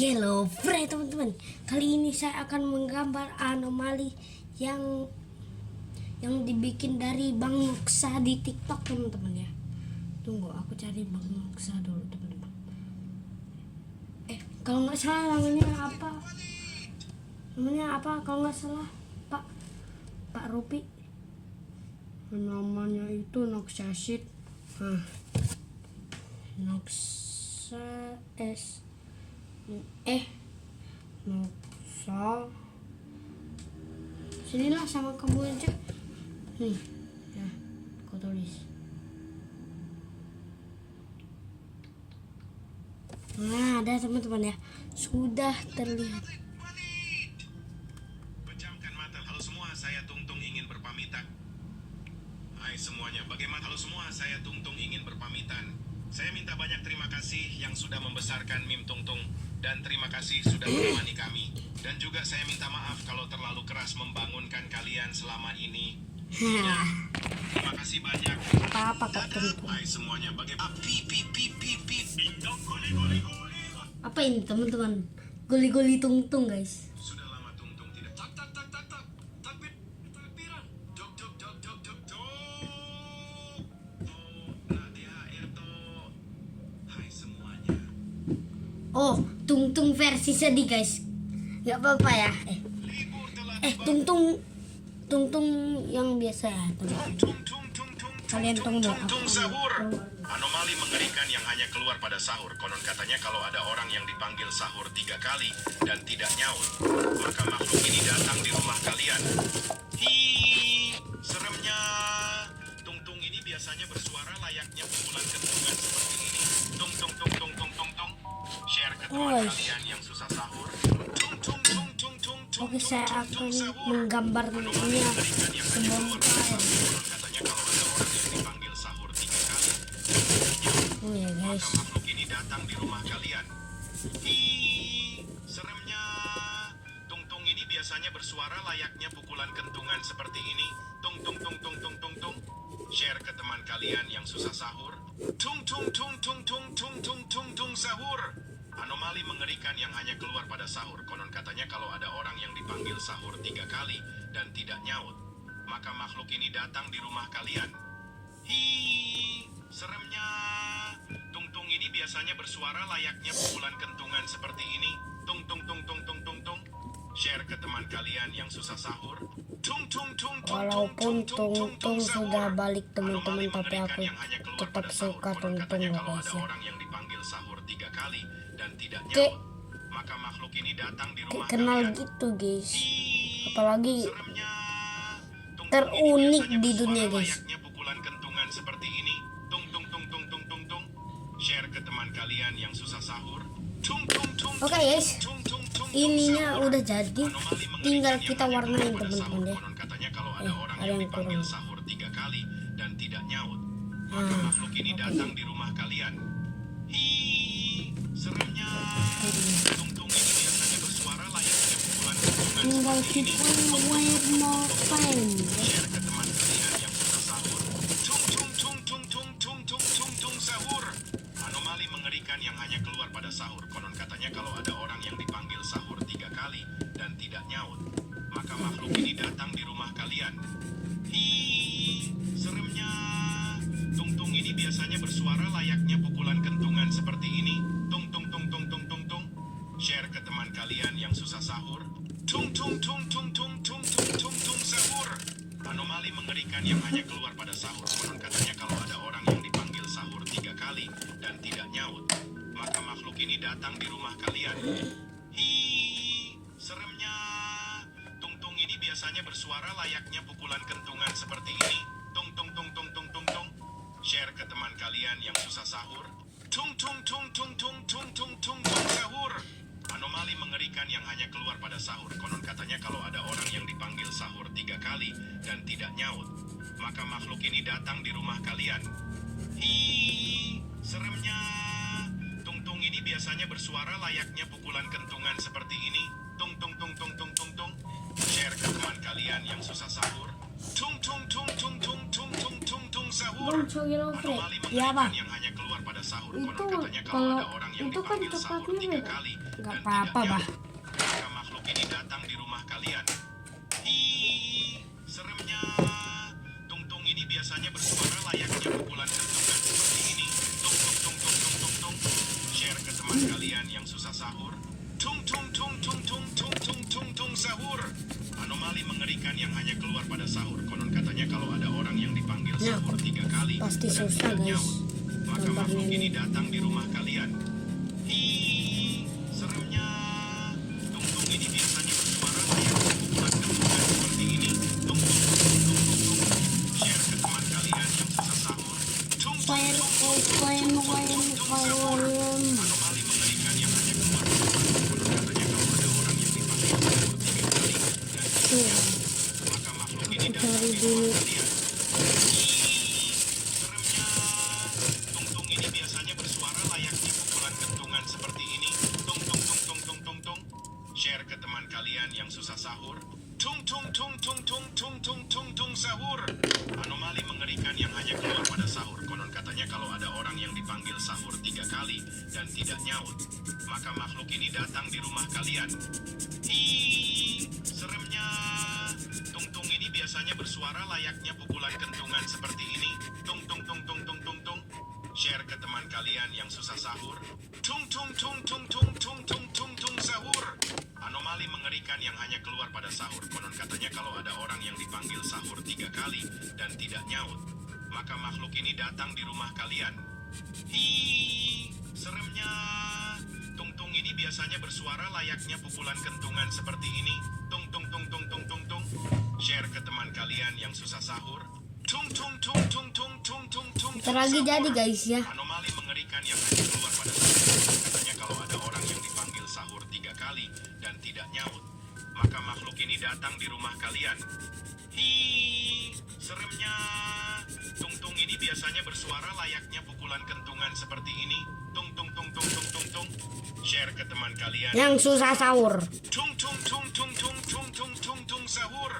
Hello, Fred teman-teman. Kali ini saya akan menggambar anomali yang dibikin dari Bang Nuksa di TikTok teman-teman ya. Tunggu, aku cari Bang Nuksa dulu teman-teman. Kalau nggak salah namanya apa? Kalau nggak salah Pak Rupi. Namanya itu Nuksa Sheet. Nuksa Nuksa. Sinilah sama kamu aja. Nih, ya, aku tulis. Nah, ada teman-teman ya, sudah terlihat. Pejamkan mata. Halo semua, saya Tungtung ingin berpamitan. Hai semuanya, bagaimana? Halo semua, saya Tungtung ingin berpamitan. Saya minta banyak terima kasih yang sudah membesarkan Mim Tungtung, dan terima kasih sudah menemani kami. Dan juga saya minta maaf kalau terlalu keras membangunkan kalian selama ini. Terima kasih banyak. Apa Kak Tungtung? Hai semuanya, bagaimana? Apa ini teman-teman? Goli-goli Tungtung guys. Sudah lama Tungtung tidak takbiran. Jog. Hai semuanya. Oh, Tungtung versi sedih guys. Nggak apa-apa ya. Libur telah Tungtung yang biasa ya. Kalian tunggu. Tungtung sahur. Anomali mengerikan yang hanya keluar pada sahur. Konon katanya kalau ada orang yang dipanggil sahur 3 kali dan tidak nyaut, maka makhluk ini datang di rumah kalian. Seremnya. Tungtung ini biasanya bersuara layaknya pukulan kentungan seperti ini. Tung. Share ke teman kalian yang susah sahur. Tung. Oke, saya akan menggambarnya sebelum Katanya kalau ada orang yang dipanggil sahur 3 kali. Oh ya guys. Maka makhluk ini datang di rumah kalian. Seremnya. Tungtung ini biasanya bersuara layaknya pukulan kentungan seperti ini. Tung. Share ke teman kalian yang susah sahur. Tung sahur. Anomali mengerikan yang hanya keluar pada sahur. Konon katanya kalau ada orang yang dipanggil sahur 3 kali dan tidak nyaut, maka makhluk ini datang di rumah kalian. Seremnya. Tungtung ini biasanya bersuara layaknya pukulan kentungan seperti ini. Tung. Share ke teman kalian yang susah sahur. Walaupun Tungtung sudah balik teman-teman, tapi aku tetap suka Tungtung ya guys ya. Orang yang dipanggil sahur 3 kali dan tidak Kayak nyaut, maka makhluk ini datang di rumah kenal kalian. gitu guys. Apalagi Seremnya. Tungtung terunik ini biasanya di dunia bersuara guys. layaknya pukulan kentungan seperti ini. Tung. Share ke teman kalian yang susah sahur. Oke guys, ininya udah jadi, tinggal kita warnain teman-teman ya. Konon katanya kalau ada orang ada yang yang dipanggil kurang. sahur 3 kali dan tidak nyaut, maka makhluk ini datang di rumah kalian. Seremnya. Tungtung ini biasanya bersuara layaknya pukulan kentungan Tinggal seperti ini. kita warnain. Share ke teman kalian yang susah sahur. Tung sahur. Anomali mengerikan yang hanya keluar pada sahur. Konon katanya kalau ada orang yang dipanggil sahur 3 kali dan tidak nyaut, maka makhluk ini datang di rumah kalian. Seremnya. Tungtung ini biasanya bersuara layaknya pukulan kentungan seperti ini. Tung. Share ke teman kalian yang susah sahur. Tung sahur. Anomali mengerikan yang hanya keluar pada sahur. Konon katanya kalau ada orang yang dipanggil sahur 3 kali dan tidak nyaut, maka makhluk ini datang di rumah kalian. Seremnya. Tungtung ini biasanya bersuara layaknya pukulan kentungan seperti ini. Tung. Share ke teman kalian yang susah sahur. Tung sahur. Anomali mengerikan yang hanya keluar pada sahur. Konon katanya kalau ada orang yang dipanggil sahur 3 kali dan tidak nyaut, maka makhluk ini datang di rumah kalian. Seremnya. Tungtung ini biasanya bersuara layaknya pukulan kentungan seperti ini. Tung. Share ke teman kalian yang susah sahur. Tung tung tung tung tung tung tung tung tung sahur. Bang Cogi Lovre. Anomali Ya mengerikan bang. yang hanya keluar pada sahur. Itu Konon katanya kalau kalau ada orang yang itu kan dipanggil sahur tempatnya 3 kali nggak dan apa-apa tidak bah. nyaut, maka makhluk ini datang di rumah kalian. Ih, seremnya. Tung-tung ini biasanya bersuara layaknya pukulan kentungan seperti ini. Tung tung tung tung tung tung tung. Share ke teman kalian yang susah sahur. Tung tung tung tung tung tung tung tung tung sahur. Anomali mengerikan yang hanya keluar pada sahur. Konon katanya kalau ada orang yang dipanggil Nah, sahur 3 kali pasti dan susah tidak guys. nyaut, maka Gambarnya makhluk ini ini. datang di rumah kalian. Ih, seremnya. Tung-tung ini biasanya bersuara layaknya pukulan kentungan seperti ini. Tung tung tung tung tung tung tung. Share ke teman kalian yang susah sahur. Tung tung Fire, tung tung tung fire, tung tung fire, tung tung sahur. fire. Anomali mengerikan yang hanya keluar pada sahur. Konon katanya kalau ada orang yang dipanggil sahur 3 kali dan tidak Tuh, nyaut, maka makhluk ini aku datang cari di dulu. rumah kalian. Seremnya. Tung-tung ini biasanya bersuara layaknya pukulan kentungan seperti ini. Tung tung tung tung tung tung tung. Share ke teman kalian yang susah sahur. Tung tung tung tung tung tung tung tung tung sahur. Anomali mengerikan yang hanya keluar pada sahur. Konon katanya kalau ada orang yang dipanggil sahur 3 kali dan tidak nyaut, maka makhluk ini datang di rumah kalian. Ih, seremnya. Tung-tung ini biasanya bersuara layaknya pukulan kentungan seperti ini. Tung tung tung tung tung tung tung. Share ke teman kalian yang susah sahur. Tung tung tung tung tung tung tung tung tung sahur. Anomali mengerikan yang hanya keluar pada sahur. Konon katanya kalau ada orang yang dipanggil sahur 3 kali dan tidak nyaut, maka makhluk ini datang di rumah kalian. Ih, seremnya. Tung-tung ini biasanya bersuara layaknya pukulan kentungan seperti ini. Tung tung tung tung tung tung tung. Share ke teman kalian yang susah sahur. Tung tung tung tung tung tung tung tung. Bentar lagi jadi guys ya. Anomali mengerikan yang hanya keluar pada sahur. Katanya kalau ada orang yang dipanggil sahur 3 kali dan tidak nyaut, maka makhluk ini datang di rumah kalian. Ih, seremnya. Tung-tung ini biasanya bersuara layaknya pukulan kentungan seperti ini. Tung tung tung tung tung tung tung. Share ke teman kalian Yang susah sahur. tung tung tung tung tung tung tung tung tung sahur.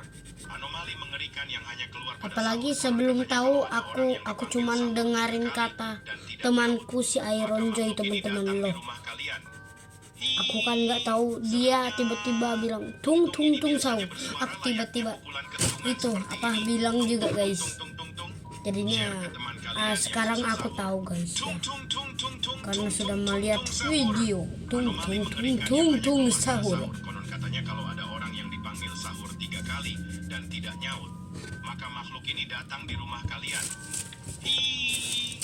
Anomali mengerikan yang hanya keluar pada Apalagi sahur. sebelum Katanya tahu kalau ada aku orang yang aku dipanggil cuman sahur dengerin 3 kali kata dan tidak temanku si nyaut, maka Iron Joy, makhluk ini teman-teman datang lo. di rumah kalian. Aku kan nggak tahu, dia tiba-tiba bilang tung tung tung sahur. Aku tiba-tiba itu apa bilang juga guys. Jadinya sekarang aku tahu guys ya. Karena sudah melihat video tung tung tung tung tung sahur. Konon katanya kalau ada orang yang dipanggil sahur 3 kali dan tidak nyaut, maka makhluk ini datang di rumah kalian. Ih,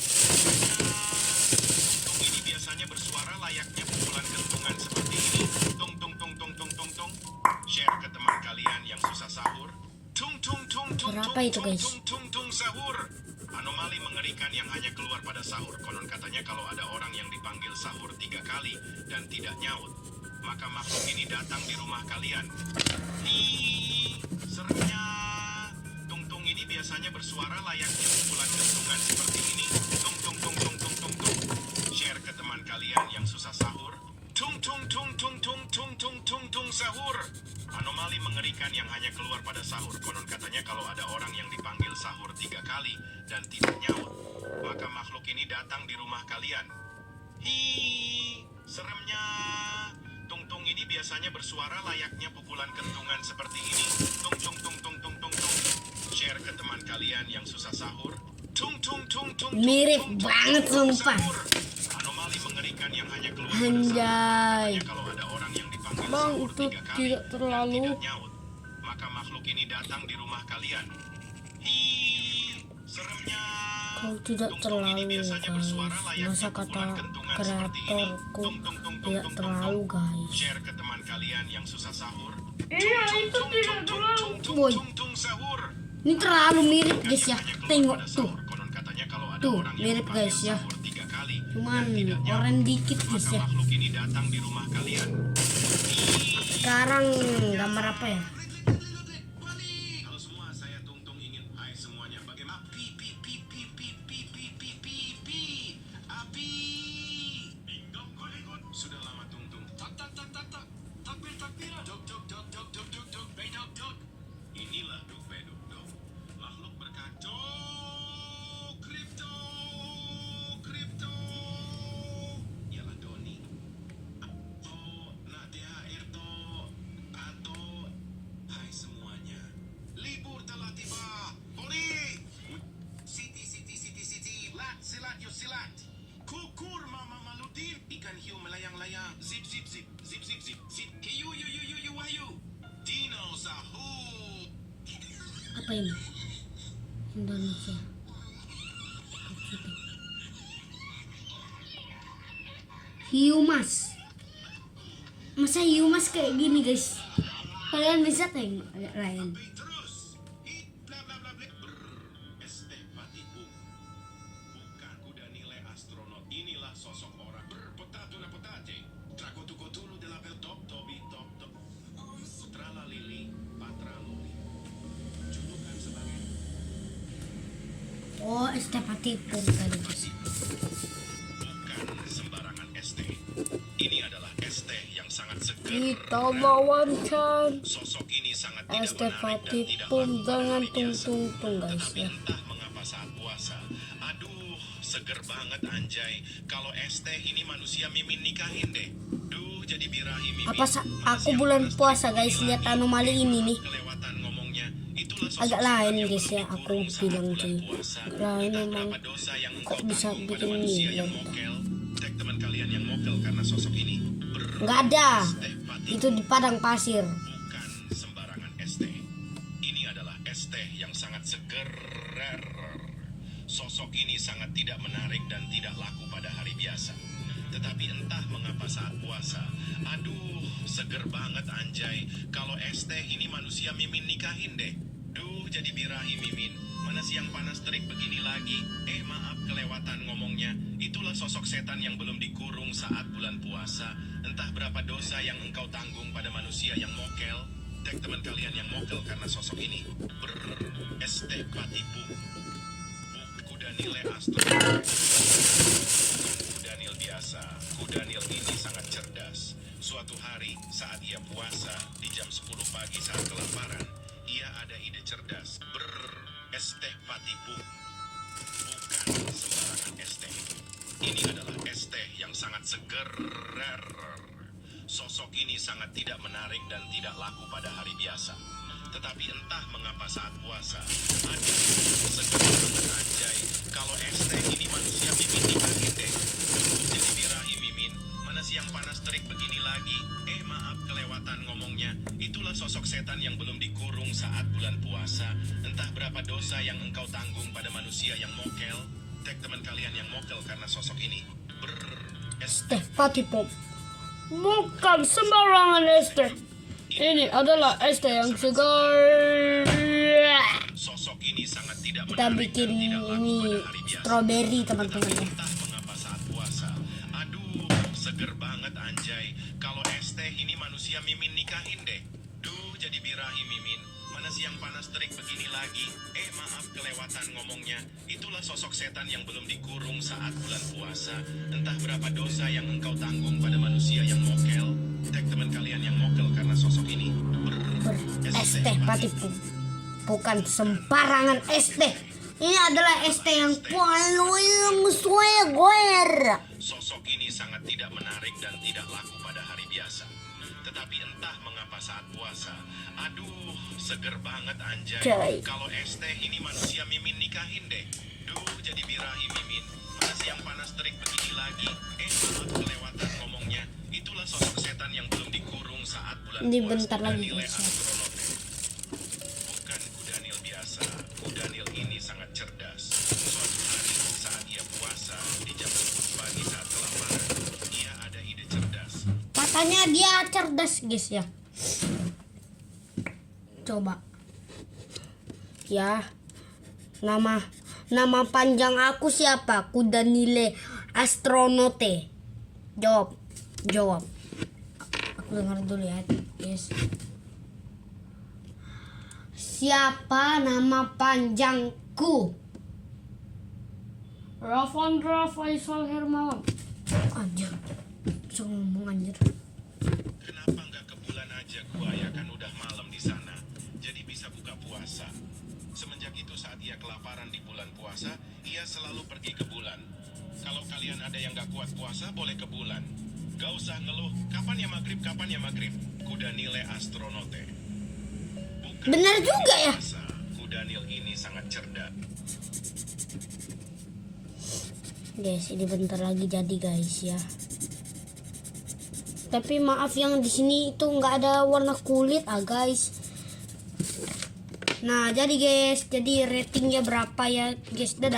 tung ini biasanya bersuara layaknya pukulan kentungan seperti ini. Tung tung tung tung tung tung tung. Share ke teman kalian yang susah sahur. Tung tung tung tung Berapa tung itu, tung guys? tung tung tung sahur. Anomali mengerikan yang hanya keluar pada sahur. Konon katanya kalau ada orang yang dipanggil sahur 3 kali dan tidak nyaut, maka makhluk ini datang di rumah kalian. Ih, seremnya. Tung-tung ini biasanya bersuara layaknya pukulan kentungan seperti ini. Tung tung tung tung tung tung tung. Share ke teman kalian yang susah sahur. Tung tung tung tung tung tung tung tung tung sahur. Anomali mengerikan yang hanya keluar pada sahur. Konon katanya kalau ada orang yang dipanggil sahur 3 kali dan tidak nyaut, maka makhluk ini datang di rumah kalian. Ih, seremnya. Tung-tung ini biasanya bersuara layaknya pukulan kentungan seperti ini. Tung tung tung tung tung tung tung. Share ke teman kalian yang susah sahur. Tung tung tung tung. Mirip banget sumpah. Anomali mengerikan yang hanya keluar pada Anjay. sahur. Katanya kalau ada orang yang dipanggil Bang, sahur itu 3 kali tidak dan terlalu. tidak nyaut, maka makhluk ini datang di rumah kalian. Ih, seremnya. Kalau tidak terlalu guys, masa kata kreatorku tidak terlalu guys. Share ke teman kalian yang susah sahur. Iya itu tidak terlalu. Boy, Tung sahur. ini terlalu mirip guys ya. Tengok tuh, Konon katanya kalau ada tuh orang yang mirip dipanggil guys ya. sahur 3 kali Cuman dan tidak nyaut, orang dikit guys maka ya. makhluk ini datang di rumah kalian. Sekarang gambar apa ya? Halo semua, saya Tung Tung ingin. Hai semuanya, bagaimana? Pi pi pi pi pi pi pi pi pi pi api. Dingdong golingot. Sudah lama Tung Tung. Tak tak tak tak tak. Takbir takbir. Dok dok dok dok dok dok dok. Bedok dok. Inilah dok bedok dok. zip zip zip zip zip zip. Hey, you Wahyu. Dino Sahur. Apa ini? Indonesia. Hiu mas. Masa hiu mas kayak gini guys? Kalian bisa tengok agak lain. Terus. Hit bla bla bla bla. Estepatibu. Bukan kuda nilai astronot. Inilah sosok orang berpotato na potate. Trakotukotulu de la top tobi top top. Trala lili patraloli. Julukan sebagai Oh, estepatipun tadi guys. bukan sembarangan ST. Ini adalah ST yang sangat seger. Kita bawakan Sosok ini sangat tidak menarik dan tidak estepatipun laku pada jangan hari biasa. tung guys Tetapi ya. entah mengapa saat puasa, aduh seger banget anjay. Kalau ST ini manusia mimin nikahin deh. Duh jadi birahi mimin. Apa aku bulan puasa guys, lihat anomali ini nih. Kelewatan ngomongnya. Itulah sosok Agak lain setan yang guys ya, belum aku dikurung saat bilang bulan cuy. puasa. Agak lain Entah emang. berapa dosa yang Kok engkau bisa tanggung pada bikin manusia ini, yang ya? mokel. Tag teman kalian yang mokel karena sosok ini. Nggak ada. Estepati. Itu di padang pasir. Bukan sembarangan ST. Ini adalah ST yang sangat seger. Sosok ini sangat tidak menarik dan tidak laku pada hari biasa. Tetapi entah mengapa saat puasa, aduh seger banget anjay. Kalau ST ini manusia mimin nikahin deh. Duh jadi birahi mimin. Mana siang panas terik begini lagi. Maaf kelewatan ngomongnya. Itulah sosok setan yang belum dikurung saat bulan puasa. Entah berapa dosa yang engkau tanggung pada manusia yang mokel. Tag teman kalian yang mokel karena sosok ini. Estepatipu. Kuda nilai astro. Kuda nil biasa. Kuda nil ini sangat cerdas. Suatu hari saat ia puasa di jam 10 pagi saat kelaparan, ia ada ide cerdas. Estepatipu. Bukan sembarangan ST. Ini adalah ST yang sangat seger. Sosok ini sangat tidak menarik dan tidak laku pada hari biasa. Tetapi entah mengapa saat puasa, aduh, seger banget anjay. Kalau ST ini manusia mimin nikahin deh. Jadi birahi mimin, mana siang panas terik begini lagi. Maaf kelewatan ngomongnya. Itulah sosok setan yang belum dikurung saat bulan puasa. Entah berapa dosa yang engkau tanggung pada manusia yang mokel. Tag teman kalian yang mokel karena sosok ini. Estepatipun. Bukan sembarangan ST. Ini adalah ST yang segar. Sosok ini sangat tidak Kita menarik bikin dan tidak laku ini pada hari biasa. strawberry teman-teman ya. Entah mengapa saat puasa, aduh seger banget anjay. Kalau ST ini manusia mimin nikahin deh. Duh jadi birahi mimin. Mana siang panas terik begini lagi. Maaf kelewatan ngomongnya. Itulah sosok setan yang belum dikurung saat bulan puasa. Entah berapa dosa yang engkau tanggung pada manusia yang mokel. Tag teman kalian yang mokel karena sosok ini. Estepatipun. Bukan sembarangan ST. Ini adalah ST yang paling segar. Sosok ini sangat tidak menarik dan tidak laku pada hari biasa. Tetapi entah mengapa saat puasa, aduh seger banget anjay. Coy. Kalau ST ini manusia mimin nikahin deh. Duh jadi birahi mimin. Mana siang panas terik begini lagi. Maaf kelewatan ngomongnya. Itulah sosok setan yang belum dikurung saat bulan Ini puasa. bentar lagi, Nilai guys. astronote. Bukan kuda nil biasa. Kuda nil ini sangat cerdas. Suatu hari saat ia puasa di jam 10 pagi saat kelaparan, ia ada ide cerdas. Katanya dia cerdas guys ya. Coba. Ya. Nama panjang aku siapa? Kuda nilai astronote. Jawab. Aku dengar dulu ya, guys. Siapa nama panjangku? Ravandra Faisal Hermawan. Anjir. Bisa ngomong anjir. Kenapa nggak ke bulan aja gua ya, kan udah malam di sana. Jadi bisa buka puasa. Semenjak itu saat ia kelaparan di bulan puasa, ia selalu pergi ke bulan. Kalau kalian ada yang nggak kuat puasa, boleh ke bulan. Gak usah ngeluh, kapan ya maghrib. Kuda nilai astronote. Bukan Benar juga ya. puasa. Kuda nil ini sangat cerdas. Guys, ini bentar lagi jadi guys ya. Tapi maaf yang di sini itu nggak ada warna kulit guys. Nah jadi guys, jadi ratingnya berapa ya guys? Dadah.